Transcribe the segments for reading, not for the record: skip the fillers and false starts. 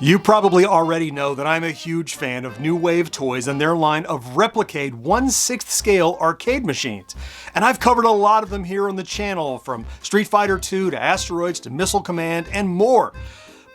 You probably already know that I'm a huge fan of New Wave Toys and their line of Replicade 1/6 scale arcade machines. And I've covered a lot of them here on the channel, from Street Fighter 2 to Asteroids to Missile Command and more.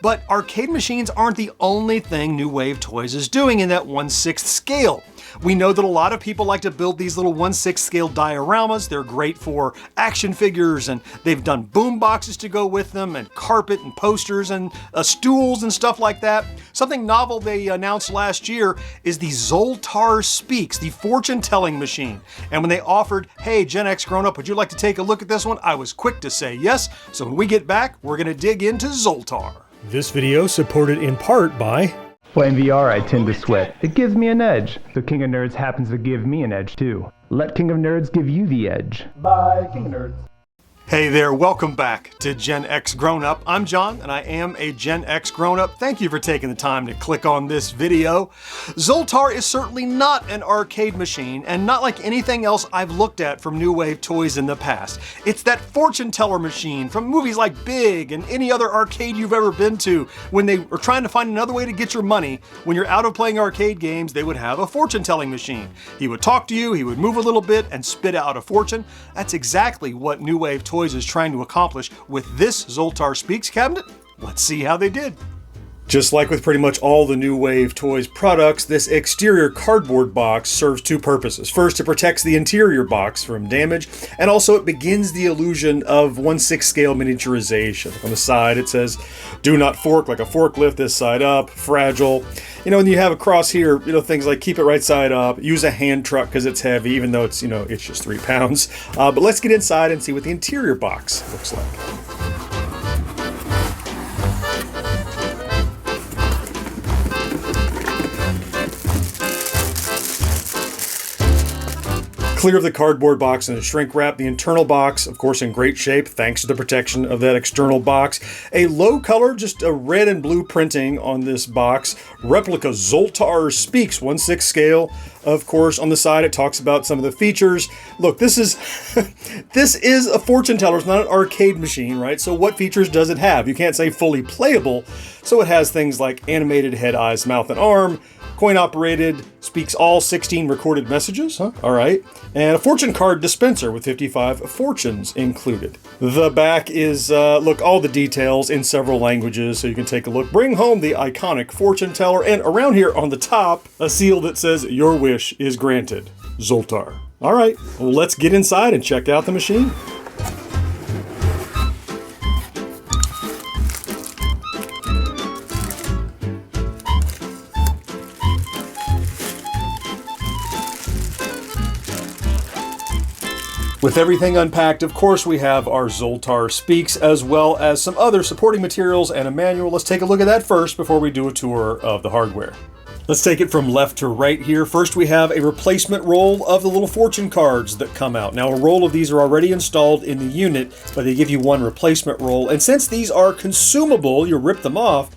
But arcade machines aren't the only thing New Wave Toys is doing in that 1/6 scale. We know that a lot of people like to build these little 1/6 scale dioramas. They're great for action figures, and they've done boom boxes to go with them, and carpet and posters and stools and stuff like that. Something novel they announced last year is the Zoltar Speaks, the fortune telling machine. And when they offered, hey, GenXGrownUp, would you like to take a look at this one? I was quick to say yes. So when we get back, we're gonna dig into Zoltar. This video supported in part by... Playing VR, I tend to sweat. It gives me an edge. So King of Nerds happens to give me an edge too. Let King of Nerds give you the edge. Bye, King of Nerds. Hey there, welcome back to GenXGrownUp. I'm John, and I am a GenXGrownUp. Thank you for taking the time to click on this video. Zoltar is certainly not an arcade machine, and not like anything else I've looked at from New Wave Toys in the past. It's that fortune teller machine from movies like Big and any other arcade you've ever been to. When they are trying to find another way to get your money, when you're out of playing arcade games, they would have a fortune telling machine. He would talk to you, he would move a little bit and spit out a fortune. That's exactly what New Wave Toys is trying to accomplish with this Zoltar Speaks cabinet. Let's see how they did. Just like with pretty much all the New Wave Toys products, this exterior cardboard box serves two purposes. First, it protects the interior box from damage, and also it begins the illusion of 1/6 scale miniaturization. On the side it says, do not fork like a forklift, this side up, fragile. You know, and you have across here, things like keep it right side up, use a hand truck because it's heavy, even though it's, it's just 3 pounds. But let's get inside and see what the interior box looks like. Clear of the cardboard box and the shrink wrap. The internal box, of course, in great shape thanks to the protection of that external box. A low color, just a red and blue printing on this box. Replica Zoltar Speaks 1/6 scale. Of course, on the side it talks about some of the features. Look, this is this is a fortune teller. It's not an arcade machine, right? So what features does it have? You can't say fully playable. So it has things like animated head, eyes, mouth, and arm. Coin operated, speaks all 16 recorded messages, all right. And a fortune card dispenser with 55 fortunes included. The back is, look, all the details in several languages, so you can take a look. Bring home the iconic fortune teller, and around here on the top, a seal that says, your wish is granted, Zoltar. All right, well, let's get inside and check out the machine. With everything unpacked, of course, we have our Zoltar Speaks, as well as some other supporting materials and a manual. Let's take a look at that first before we do a tour of the hardware. Let's take it from left to right here. First, we have a replacement roll of the little fortune cards that come out. Now, a roll of these are already installed in the unit, but they give you one replacement roll. And since these are consumable, you rip them off.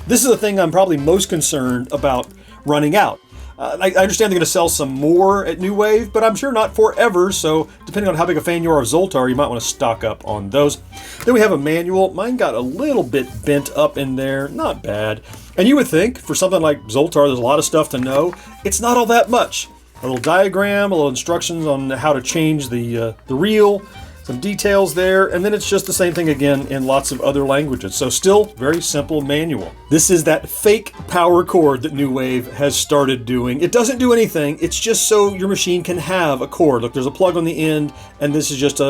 This is the thing I'm probably most concerned about running out. I understand they're going to sell some more at New Wave, but I'm sure not forever, so depending on how big a fan you are of Zoltar, you might want to stock up on those. Then we have a manual. Mine got a little bit bent up in there, not bad. And you would think, for something like Zoltar, there's a lot of stuff to know. It's not all that much. A little diagram, a little instructions on how to change the reel, some details there, and then it's just the same thing again in lots of other languages. So still very simple manual. This is that fake power cord that New Wave has started doing. It doesn't do anything. It's just so your machine can have a cord. Look, there's a plug on the end, and this is just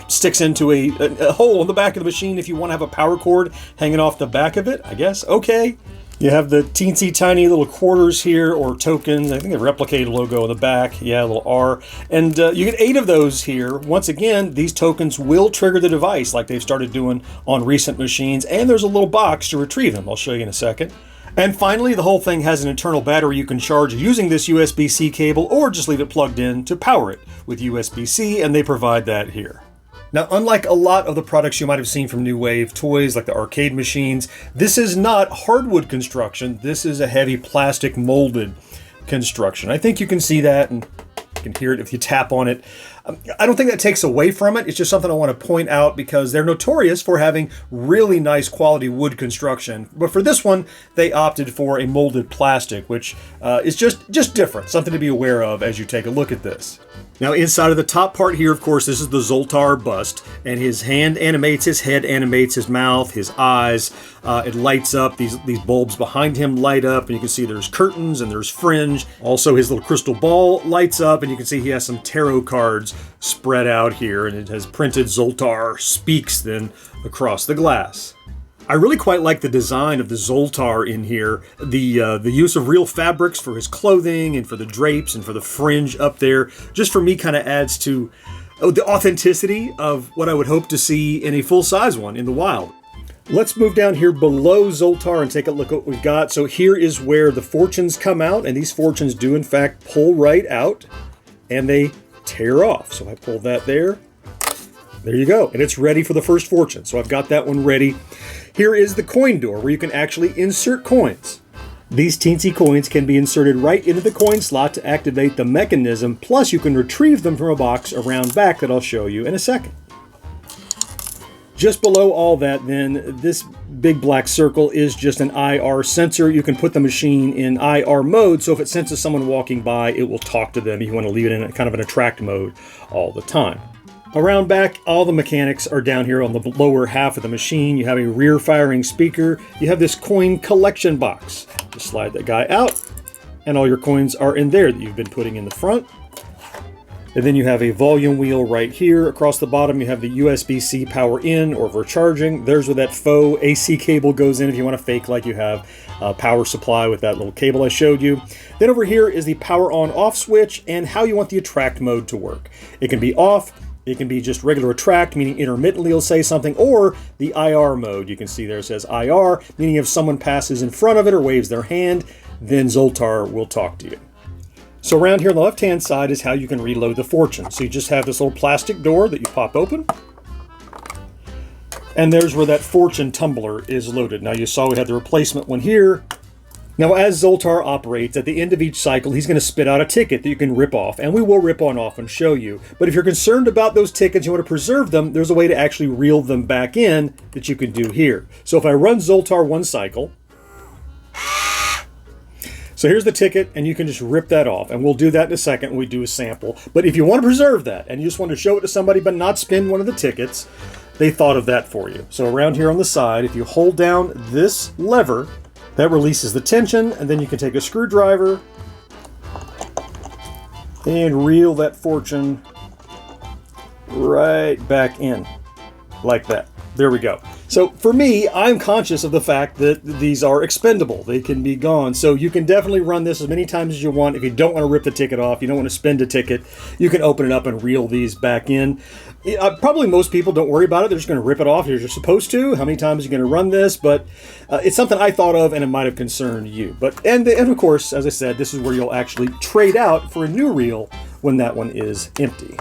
sticks into a hole in the back of the machine if you want to have a power cord hanging off the back of it, I guess. Okay. You have the teensy tiny little quarters here, or tokens. I think a Replicade logo on the back. Yeah, a little R. And you get 8 of those here. Once again, these tokens will trigger the device like they've started doing on recent machines. And there's a little box to retrieve them. I'll show you in a second. And finally, the whole thing has an internal battery you can charge using this USB-C cable, or just leave it plugged in to power it with USB-C, and they provide that here. Now, unlike a lot of the products you might have seen from New Wave Toys, like the arcade machines, this is not hardwood construction. This is a heavy plastic molded construction. I think you can see that, and you can hear it if you tap on it. I don't think that takes away from it. It's just something I want to point out because they're notorious for having really nice quality wood construction. But for this one, they opted for a molded plastic, which is just different, something to be aware of as you take a look at this. Now inside of the top part here, of course, this is the Zoltar bust, and his hand animates, his head animates, his mouth, his eyes. It lights up, these bulbs behind him light up, and you can see there's curtains and there's fringe. Also his little crystal ball lights up, and you can see he has some tarot cards spread out here, and it has printed Zoltar Speaks then across the glass. I really quite like the design of the Zoltar in here. The use of real fabrics for his clothing and for the drapes and for the fringe up there, just for me kind of adds to the authenticity of what I would hope to see in a full-size one in the wild. Let's move down here below Zoltar and take a look at what we've got. So here is where the fortunes come out, and these fortunes do in fact pull right out, and they tear off. So I pull that there. There you go, and it's ready for the first fortune. So I've got that one ready. Here is the coin door where you can actually insert coins. These teensy coins can be inserted right into the coin slot to activate the mechanism, plus you can retrieve them from a box around back that I'll show you in a second. Just below all that then, this big black circle is just an IR sensor. You can put the machine in IR mode, so if it senses someone walking by, it will talk to them. You want to leave it in kind of an attract mode all the time. Around back, all the mechanics are down here on the lower half of the machine. You have a rear-firing speaker. You have this coin collection box. Just slide that guy out, and all your coins are in there that you've been putting in the front. And then you have a volume wheel right here. Across the bottom, you have the USB-C power in or for charging. There's where that faux AC cable goes in if you want to fake like you have a power supply with that little cable I showed you. Then over here is the power on-off switch and how you want the attract mode to work. It can be off. It can be just regular attract, meaning intermittently it'll say something, or the IR mode. You can see there it says IR, meaning if someone passes in front of it or waves their hand, then Zoltar will talk to you. So around here on the left-hand side is how you can reload the fortune. So you just have this little plastic door that you pop open, and there's where that fortune tumbler is loaded. Now you saw we had the replacement one here. Now, as Zoltar operates, at the end of each cycle, he's going to spit out a ticket that you can rip off, and we will rip one off and show you. But if you're concerned about those tickets, you want to preserve them, there's a way to actually reel them back in that you can do here. So if I run Zoltar one cycle, so here's the ticket, and you can just rip that off, and we'll do that in a second when we do a sample. But if you want to preserve that, and you just want to show it to somebody but not spin one of the tickets, they thought of that for you. So around here on the side, if you hold down this lever, that releases the tension, and then you can take a screwdriver and reel that fortune right back in, like that. There we go. So for me, I'm conscious of the fact that these are expendable. They can be gone. So you can definitely run this as many times as you want. If you don't want to rip the ticket off, you don't want to spend a ticket, you can open it up and reel these back in. Probably most people don't worry about it. They're just going to rip it off as you're supposed to. How many times are you going to run this? But it's something I thought of, and it might have concerned you. But and of course, as I said, this is where you'll actually trade out for a new reel when that one is empty.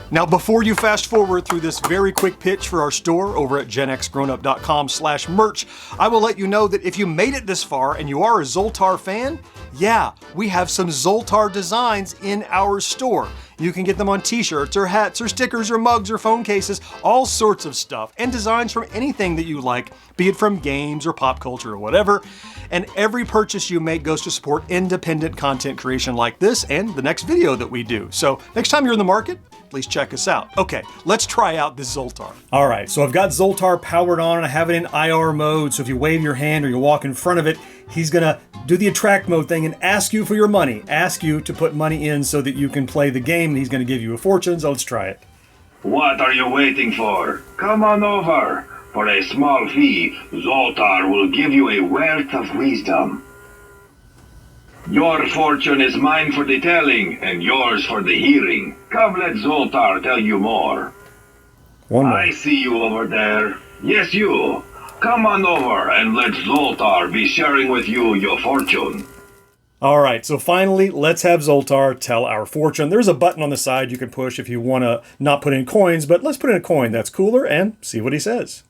Now, before you fast forward through this very quick pitch for our store over at GenXGrownUp.com/merch, I will let you know that if you made it this far and you are a Zoltar fan, yeah, we have some Zoltar designs in our store. You can get them on t-shirts or hats or stickers or mugs or phone cases, all sorts of stuff, and designs from anything that you like, be it from games or pop culture or whatever. And every purchase you make goes to support independent content creation like this and the next video that we do. So next time you're in the market, please check us out. Okay, let's try out this Zoltar. All right, so I've got Zoltar powered on and I have it in IR mode. So if you wave your hand or you walk in front of it, he's gonna do the attract mode thing and ask you for your money, ask you to put money in so that you can play the game, and he's gonna give you a fortune. So let's try it. What are you waiting for? Come on over. For a small fee, Zoltar will give you a wealth of wisdom. Your fortune is mine for the telling, and yours for the hearing. Come, let Zoltar tell you more. I see you over there. Yes, you. Come on over and let Zoltar be sharing with you your fortune. All right, so finally, let's have Zoltar tell our fortune. There's a button on the side you can push if you want to not put in coins, but let's put in a coin. That's cooler, and see what he says.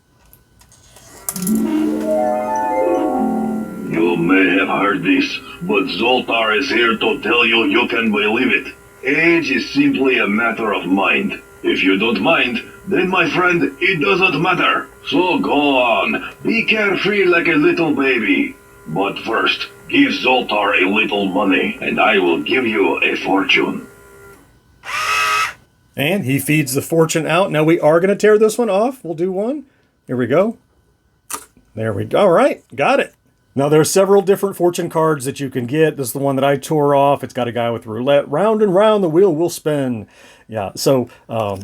You may have heard this, but Zoltar is here to tell you you can believe it. Age is simply a matter of mind. If you don't mind, then my friend, it doesn't matter. So go on, be carefree like a little baby. But first, give Zoltar a little money, and I will give you a fortune. And he feeds the fortune out. Now we are going to tear this one off. We'll do one. Here we go. There we go. All right, got it. Now there are several different fortune cards that you can get. This is the one that I tore off. It's got a guy with roulette. Round and round the wheel will spin. Yeah, so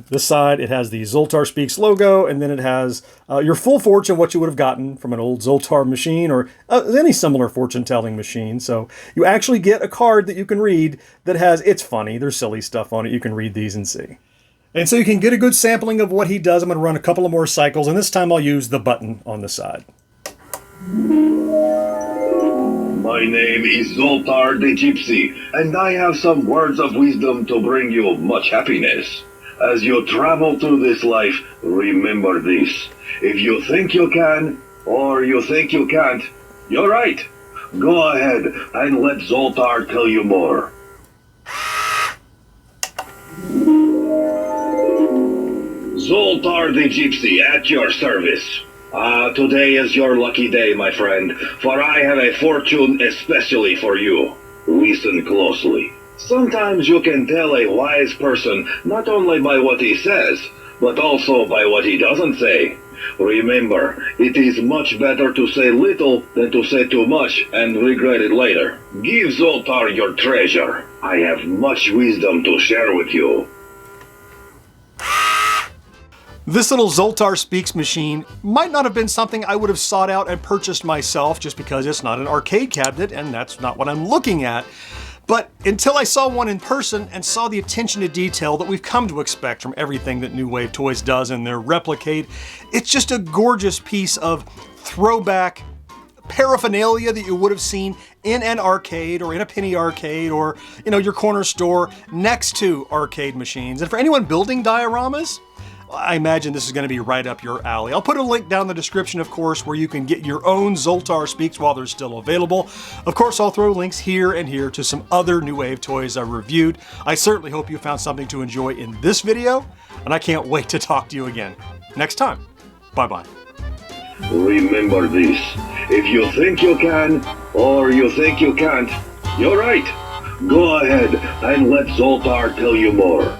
this side, it has the Zoltar Speaks logo, and then it has your full fortune, what you would have gotten from an old Zoltar machine or any similar fortune-telling machine. So you actually get a card that you can read that has, it's funny, there's silly stuff on it. You can read these and see. And so you can get a good sampling of what he does. I'm going to run a couple of more cycles, and this time I'll use the button on the side. My name is Zoltar the Gypsy, and I have some words of wisdom to bring you much happiness. As you travel through this life, remember this. If you think you can, or you think you can't, you're right. Go ahead and let Zoltar tell you more. Zoltar the Gypsy at your service. Today is your lucky day, my friend, for I have a fortune especially for you. Listen closely. Sometimes you can tell a wise person not only by what he says, but also by what he doesn't say. Remember, it is much better to say little than to say too much and regret it later. Give Zoltar your treasure. I have much wisdom to share with you. This little Zoltar Speaks machine might not have been something I would have sought out and purchased myself just because it's not an arcade cabinet and that's not what I'm looking at. But until I saw one in person and saw the attention to detail that we've come to expect from everything that New Wave Toys does in their Replicate, it's just a gorgeous piece of throwback paraphernalia that you would have seen in an arcade or in a penny arcade or, you know, your corner store next to arcade machines. And for anyone building dioramas, I imagine this is going to be right up your alley. I'll put a link down in the description, of course, where you can get your own Zoltar Speaks while they're still available. Of course, I'll throw links here and here to some other New Wave toys I've reviewed. I certainly hope you found something to enjoy in this video, and I can't wait to talk to you again next time. Bye-bye. Remember this. If you think you can, or you think you can't, you're right. Go ahead and let Zoltar tell you more.